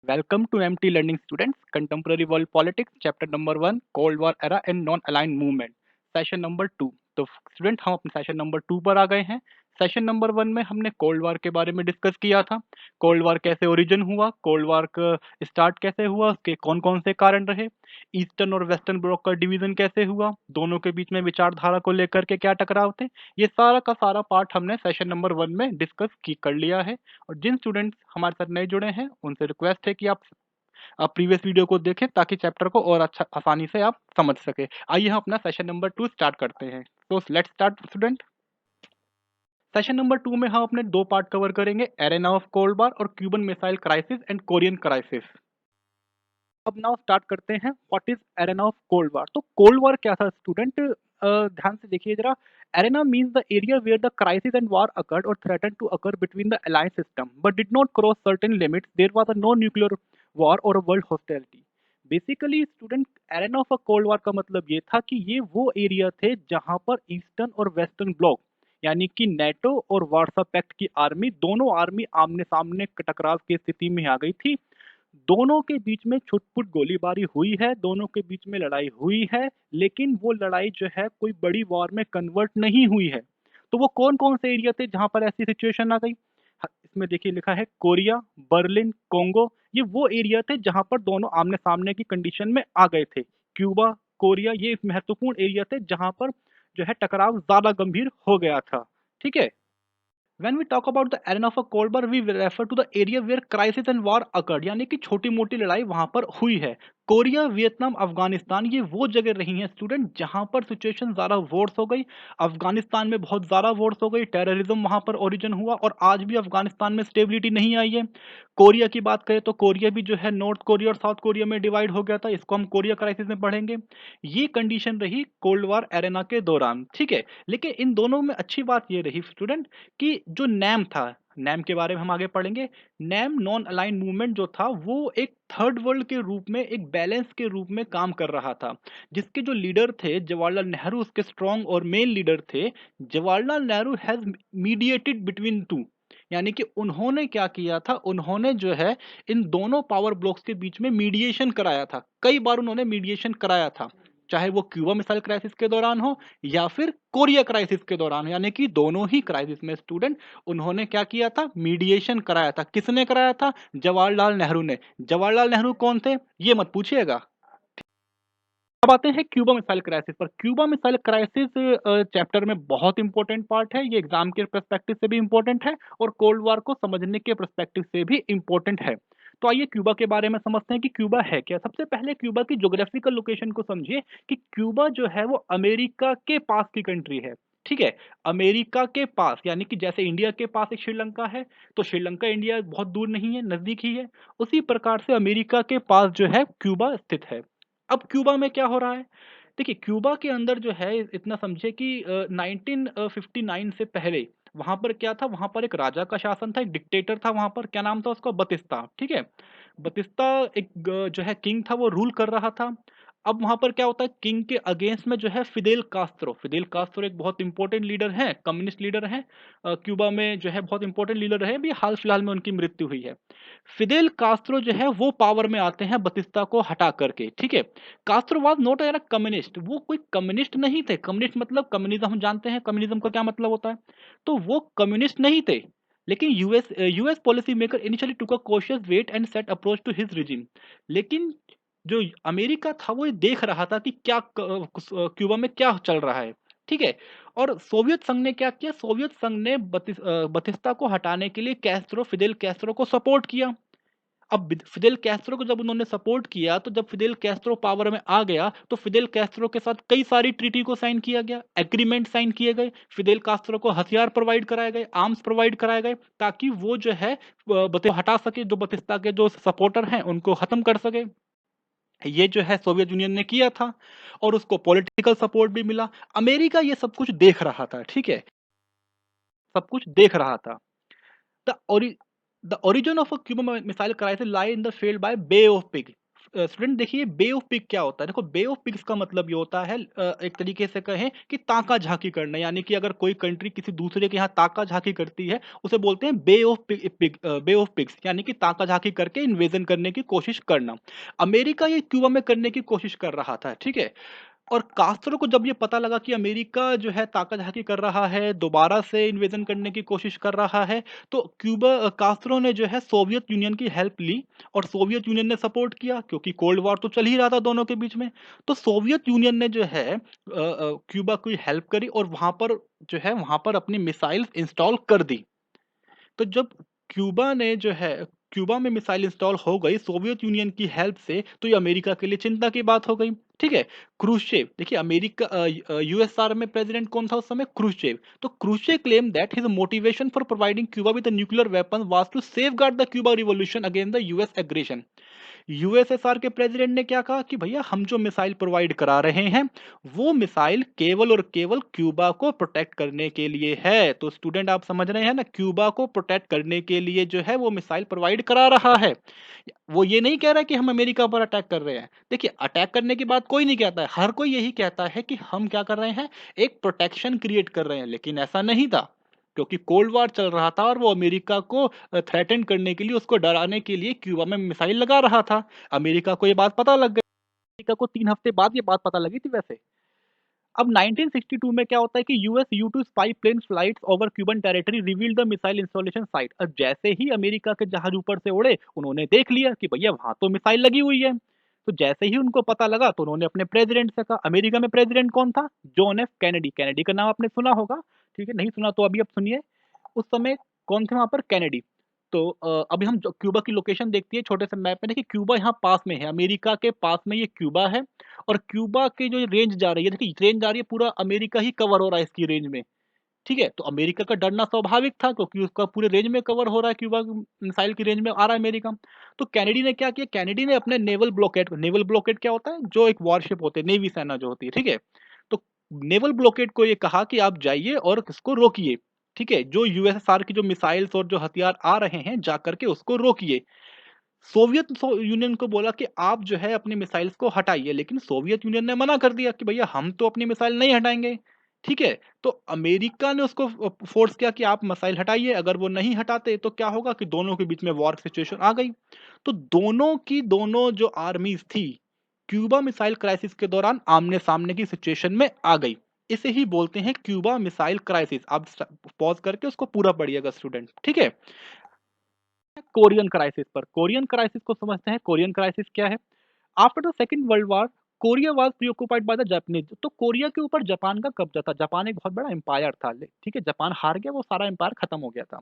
Welcome to MT Learning Students, Contemporary World Politics, Chapter number 1, Cold War Era and Non-Aligned Movement, Session number 2। तो student हम अपने session number 2 पर आ गए हैं। Session number 1 में हमने कोल्ड वार के बारे में डिस्कस किया था। कोल्ड वार कैसे ओरिजिन हुआ, कोल्ड वार का स्टार्ट कैसे हुआ, उसके कौन कौन से कारण रहे, ईस्टर्न और वेस्टर्न ब्लॉक का डिवीजन कैसे हुआ, दोनों के बीच में विचारधारा को लेकर के क्या टकराव थे। ये सारा का सारा पार्ट हमने सेशन नंबर 1 में डिस्कस कर लिया है। और जिन स्टूडेंट्स हमारे साथ नए जुड़े हैं उनसे रिक्वेस्ट है कि आप प्रीवियस वीडियो को देखें ताकि चैप्टर को और अच्छा आसानी से आप समझ सके। आइए हम अपना सेशन नंबर 2 स्टार्ट करते हैं। तो let's start student. Session number 2 में हम अपने दो पार्ट कवर करेंगे, एरेना ऑफ कोल्ड वार और Cuban missile crisis and Korean crisis. अब नाउ स्टार्ट करते हैं, what is arena of cold war. तो कोल्ड वार क्या था स्टूडेंट, ध्यान से देखिए जरा। Arena means the area where the crisis and war occurred और threaten to occur between the alliance system but did not cross certain limits, there was a no nuclear war और a world hostility. Basically student, arena of a cold war का मतलब ये था कि ये वो area थे जहां पर ईस्टर्न और वेस्टर्न ब्लॉक यानी कि नेटो और वार्सा पैक्ट की आर्मी, दोनों आर्मी आमने सामने टकराव की स्थिति में आ गई थी। दोनों के बीच में छुटपुट गोलीबारी हुई है, दोनों के बीच में लड़ाई हुई है, लेकिन वो लड़ाई जो है कोई बड़ी वॉर में कन्वर्ट नहीं हुई है। तो वो कौन कौन से एरिया थे जहां पर ऐसी सिचुएशन आ गई। इसमें देखिए लिखा है कोरिया, बर्लिन, कोंगो। ये वो एरिया थे जहां पर दोनों आमने सामने की कंडीशन में आ गए थे। क्यूबा, कोरिया, ये महत्वपूर्ण एरिया थे जहां पर जो है टकराव ज्यादा गंभीर हो गया था। ठीक है। When we talk about the arena of a Cold War, we refer to the area where crisis and war occurred, यानी कि छोटी मोटी लड़ाई वहां पर हुई है। कोरिया, वियतनाम, अफगानिस्तान ये वो जगह रही हैं स्टूडेंट जहां पर सिचुएशन ज्यादा वॉर्स हो गई। अफगानिस्तान में बहुत ज्यादा वॉर्स हो गई, टेररिज्म वहां पर ओरिजिन हुआ और आज भी अफगानिस्तान में स्टेबिलिटी नहीं आई है। कोरिया की बात करें तो कोरिया भी जो है नॉर्थ कोरिया और साउथ कोरिया में डिवाइड हो गया था, इसको हम कोरिया क्राइसिस में पढ़ेंगे। ये कंडीशन रही कोल्ड वार एरेना के दौरान। ठीक है। लेकिन इन दोनों में अच्छी बात ये रही स्टूडेंट कि जो नैम था, नैम के बारे में हम आगे पढ़ेंगे। नैम नॉन अलाइन मूवमेंट जो था वो एक थर्ड वर्ल्ड के रूप में, एक बैलेंस के रूप में काम कर रहा था, जिसके जो लीडर थे जवाहरलाल नेहरू उसके स्ट्रॉन्ग और मेन लीडर थे। Jawaharlal Nehru has mediated between two, यानी कि उन्होंने क्या किया था, उन्होंने जो है इन दोनों पावर ब्लॉक्स के बीच में मीडिएशन कराया था। कई बार उन्होंने मीडिएशन कराया था, चाहे वो क्यूबा मिसाइल क्राइसिस के दौरान हो या फिर कोरिया क्राइसिस के दौरान, यानी कि दोनों ही क्राइसिस में स्टूडेंट उन्होंने क्या किया था, मीडिएशन कराया था। किसने कराया था? जवाहरलाल नेहरू ने। जवाहरलाल नेहरू कौन थे ये मत पूछिएगा। अब आते हैं क्यूबा मिसाइल क्राइसिस पर। क्यूबा मिसाइल क्राइसिस चैप्टर में बहुत इंपॉर्टेंट पार्ट है, ये एग्जाम के पर्सपेक्टिव से भी इंपॉर्टेंट है और कोल्ड वॉर को समझने के पर्सपेक्टिव से भी इंपॉर्टेंट है। तो आइए क्यूबा के बारे में समझते हैं कि क्यूबा है क्या। सबसे पहले क्यूबा की ज्योग्राफिकल लोकेशन को समझिए कि क्यूबा जो है वो अमेरिका के पास की कंट्री है। ठीक है। अमेरिका के पास, यानी कि जैसे इंडिया के पास एक श्रीलंका है, तो श्रीलंका इंडिया बहुत दूर नहीं है, नजदीक ही है। उसी प्रकार से अमेरिका के पास जो है क्यूबा स्थित है। अब क्यूबा में क्या हो रहा है, देखिए क्यूबा के अंदर जो है इतना समझे कि 1959 से पहले वहां पर क्या था, वहां पर एक राजा का शासन था, एक डिक्टेटर था वहां पर, क्या नाम था उसका, बतिस्ता। ठीक है। बतिस्ता एक जो है किंग था, वो रूल कर रहा था। अब वहां पर क्या होता है, किंग के अगेंस्ट में जो है फिदेल कास्त्रो, फिदेल कास्त्रो एक बहुत इंपॉर्टेंट लीडर है, कम्युनिस्ट लीडर है। क्यूबा में जो है बहुत इंपॉर्टेंट लीडर रहे, अभी हाल फिलहाल में उनकी मृत्यु हुई है। फिदेल कास्त्रो जो है वो पावर में आते हैं बतिस्ता को हटा करके। ठीक है। Castro was not an communist, वो कोई कम्युनिस्ट नहीं थे। कम्युनिस्ट मतलब कम्युनिज्म, हम जानते हैं कम्युनिज्म का क्या मतलब होता है। तो वो कम्युनिस्ट नहीं थे, लेकिन US policy maker initially took a cautious wait and see approach to his regime. लेकिन जो अमेरिका था वो ये देख रहा था कि क्या क्यूबा में क्या चल रहा है। ठीक है। और सोवियत संघ ने क्या किया, सोवियत संघ ने बतिस्ता को हटाने के लिए कैस्ट्रो, फिदेल कैस्ट्रो को सपोर्ट किया। अब फिदेल कैस्ट्रो को जब उन्होंने सपोर्ट किया, तो जब फिदेल कैस्ट्रो पावर में आ गया तो फिदेल कैस्ट्रो के साथ कई सारी ट्रीटी को साइन किया गया, एग्रीमेंट साइन किए गए। फिदेल कैस्ट्रो को हथियार प्रोवाइड कराए गए, आर्म्स प्रोवाइड कराए गए, ताकि वो जो है हटा सके, जो बतिस्ता के जो सपोर्टर हैं उनको खत्म कर सके। ये जो है सोवियत यूनियन ने किया था और उसको पॉलिटिकल सपोर्ट भी मिला। अमेरिका ये सब कुछ देख रहा था। ठीक है। सब कुछ देख रहा था। The The origin of a Cuban Missile Crisis lie in the field by Bay of Pig. Student देखिए बे ऑफ पिग क्या होता है। देखो बे ऑफ पिग्स का मतलब ये होता है एक तरीके से कहें कि ताका झाकी करना, यानी कि अगर कोई कंट्री किसी दूसरे के यहाँ ताका झाकी करती है उसे बोलते हैं बे ऑफ बे ऑफ पिग्स, यानी कि ताका झाकी करके इन्वेजन करने की कोशिश करना। अमेरिका ये क्यूबा में करने की कोशिश कर रहा था, ठीक है। और कास्त्रो को जब ये पता लगा कि अमेरिका जो है ताकतहाकी कर रहा है, दोबारा से इन्वेजन करने की कोशिश कर रहा है, तो कास्त्रो ने जो है सोवियत यूनियन की हेल्प ली और सोवियत यूनियन ने सपोर्ट किया, क्योंकि कोल्ड वॉर तो चल ही रहा था दोनों के बीच में। तो सोवियत यूनियन ने जो है क्यूबा की हेल्प करी और वहां पर अपनी मिसाइल्स इंस्टॉल कर दी। तो जब क्यूबा ने जो है क्यूबा में मिसाइल इंस्टॉल हो गई सोवियत यूनियन की हेल्प से, तो ये अमेरिका के लिए चिंता की बात हो गई, ठीक है। क्रूश्चेव, देखिए अमेरिका यूएसआर में प्रेसिडेंट कौन था उस समय? क्रूश्चेव। तो Khrushchev claim that his motivation for providing Cuba with nuclear weapon was to safeguard the Cuba revolution against the US aggression. USSR के प्रेसिडेंट ने क्या कहा कि भैया हम जो मिसाइल प्रोवाइड करा रहे हैं वो मिसाइल केवल और केवल क्यूबा को प्रोटेक्ट करने के लिए है। तो स्टूडेंट आप समझ रहे हैं ना, क्यूबा को प्रोटेक्ट करने के लिए जो है वो मिसाइल प्रोवाइड करा रहा है। वो ये नहीं कह रहा कि हम अमेरिका पर अटैक कर रहे हैं। देखिए अटैक करने की बात कोई नहीं कहता है, हर कोई यही कहता है कि हम क्या कर रहे हैं, एक प्रोटेक्शन क्रिएट कर रहे हैं। लेकिन ऐसा नहीं था, क्योंकि कोल्ड वॉर चल रहा था और वो अमेरिका को थ्रेटन करने के लिए, उसको डराने के लिए क्यूबा में मिसाइल लगा रहा था। अमेरिका को ये बात पता लग गई। अमेरिका को 3 हफ्ते बाद ये बात पता लगी थी वैसे। अब 1962 में क्या होता है कि US U two spy plane flights over Cuban territory reveal the missile installation site. अब जैसे ही अमेरिका के जहाज ऊपर से उड़े, उन्होंने देख लिया कि भैया वहां तो मिसाइल लगी हुई है। तो जैसे ही उनको पता लगा तो उन्होंने अपने प्रेसिडेंट से कहा। अमेरिका में प्रेसिडेंट कौन था? John F Kennedy. कैनेडी का नाम आपने सुना होगा, ठीक है, नहीं सुना तो अभी आप सुनिए। उस समय कौन थे वहां पर? कैनेडी। तो अभी हम क्यूबा की लोकेशन देखती है छोटे से मैप में, देखिए क्यूबा यहाँ पास में है, अमेरिका के पास में ये क्यूबा है। और क्यूबा की जो रेंज जा रही है, देखिए रेंज जा रही है, पूरा अमेरिका ही कवर हो रहा है इसकी रेंज में, ठीक है। तो अमेरिका का डरना स्वाभाविक था, क्योंकि उसका पूरे रेंज में कवर हो रहा है, क्यूबा मिसाइल की रेंज में आ रहा है अमेरिका। तो कैनेडी ने क्या किया, कैनेडी ने अपने नेवल ब्लॉकेट क्या होता है, जो एक वॉरशिप होते हैं, नेवी सेना जो होती है, ठीक है। तो नेवल ब्लॉकेट को ये कहा कि आप जाइए और इसको रोकिए, ठीक है, जो यूएसएसआर की जो मिसाइल्स और जो हथियार आ रहे हैं जाकर के उसको रोकिए। यूनियन को बोला कि आप जो है अपनी मिसाइल्स को हटाइए, लेकिन सोवियत यूनियन ने मना कर दिया कि भैया हम तो अपनी मिसाइल नहीं हटाएंगे, ठीक है। तो अमेरिका ने उसको फोर्स किया कि आप मिसाइल हटाइए। अगर वो नहीं हटाते तो क्या होगा कि दोनों के बीच में वॉर सिचुएशन आ गई। तो दोनों जो आर्मीज थी क्यूबा मिसाइल क्राइसिस के दौरान आमने सामने की सिचुएशन में आ गई। इसे ही बोलते हैं क्यूबा मिसाइल क्राइसिस। आप पॉज करके उसको पूरा पढ़िएगा स्टूडेंट, ठीक है। कोरियन क्राइसिस पर, कोरियन क्राइसिस को समझते हैं। कोरियन क्राइसिस क्या है? After the second world war Korea was preoccupied by the Japanese. तो कोरिया के ऊपर जापान का कब्जा था। जापान एक बहुत बड़ा एम्पायर था, ठीक है, जापान हार गया, वो सारा एम्पायर खत्म हो गया था।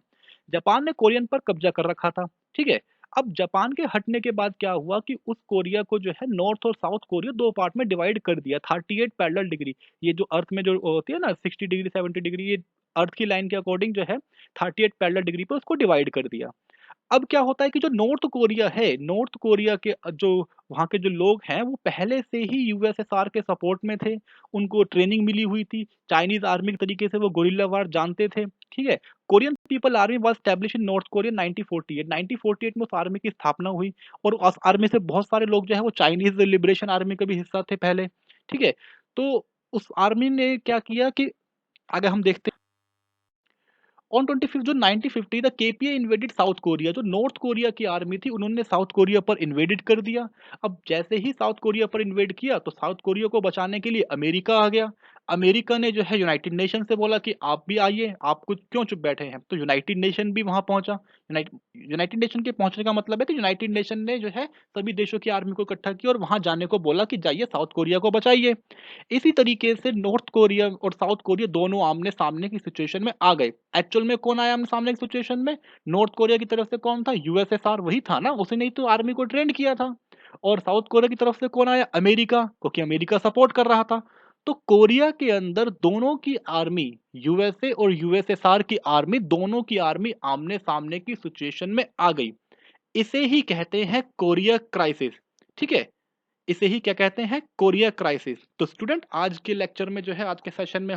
जापान ने कोरियन पर कब्जा कर रखा था, ठीक है। अब जापान के हटने के बाद क्या हुआ कि उस कोरिया को जो है नॉर्थ और साउथ कोरिया दो पार्ट में डिवाइड कर दिया, 38 पैरेलल डिग्री। ये जो अर्थ में जो होती है ना 60 डिग्री 70 डिग्री, ये अर्थ की लाइन के अकॉर्डिंग जो है 38 पैरेलल डिग्री पे उसको डिवाइड कर दिया। अब क्या होता है कि जो नॉर्थ कोरिया है, नॉर्थ कोरिया के जो वहाँ के जो लोग हैं वो पहले से ही यूएसएसआर के सपोर्ट में थे। उनको ट्रेनिंग मिली हुई थी, चाइनीज आर्मी के तरीके से वो गोरिल्ला वार जानते थे, ठीक है। Korean people army was establish in north Korea 1948। 1948 में उस आर्मी की स्थापना हुई और उस आर्मी से बहुत सारे लोग जो है वो चाइनीज लिबरेशन आर्मी के भी हिस्सा थे पहले, ठीक है। तो उस आर्मी ने क्या किया कि अगर हम देखते on 25 June 1950 the KPA invaded south Korea. जो नॉर्थ कोरिया की आर्मी थी उन्होंने साउथ कोरिया पर इन्वेडेड कर दिया। अब जैसे ही साउथ कोरिया पर इन्वेड किया तो साउथ कोरिया को बचाने के लिए अमेरिका आ गया। अमेरिका ने जो है यूनाइटेड नेशन से बोला कि आप भी आइए, आप कुछ क्यों चुप बैठे हैं। तो यूनाइटेड नेशन भी वहां पहुंचा। यूनाइटेड नेशन के पहुंचने का मतलब है कि यूनाइटेड नेशन ने जो है सभी देशों की आर्मी को इकट्ठा किया और वहां जाने को बोला कि जाइए साउथ कोरिया को बचाइए। इसी तरीके से नॉर्थ कोरिया और साउथ कोरिया दोनों आमने सामने की सिचुएशन में आ गए। एक्चुअल में कौन आया आमने सामने की सिचुएशन में? नॉर्थ कोरिया की तरफ से कौन था? यूएसएसआर, वही था ना, उसने ही तो आर्मी को ट्रेंड किया था। और साउथ कोरिया की तरफ से कौन आया? अमेरिका, क्योंकि अमेरिका सपोर्ट कर रहा था। तो कोरिया के अंदर दोनों की आर्मी, यूएसए और यूएसएसआर की आर्मी, दोनों की आर्मी आमने सामने की सिचुएशन में आ गई। इसे ही कहते हैं कोरिया क्राइसिस, ठीक है। इसे ही क्या कहते हैं? Korea crisis. तो स्टूडेंट आज के लेक्चर में जो है, आज के सेशन में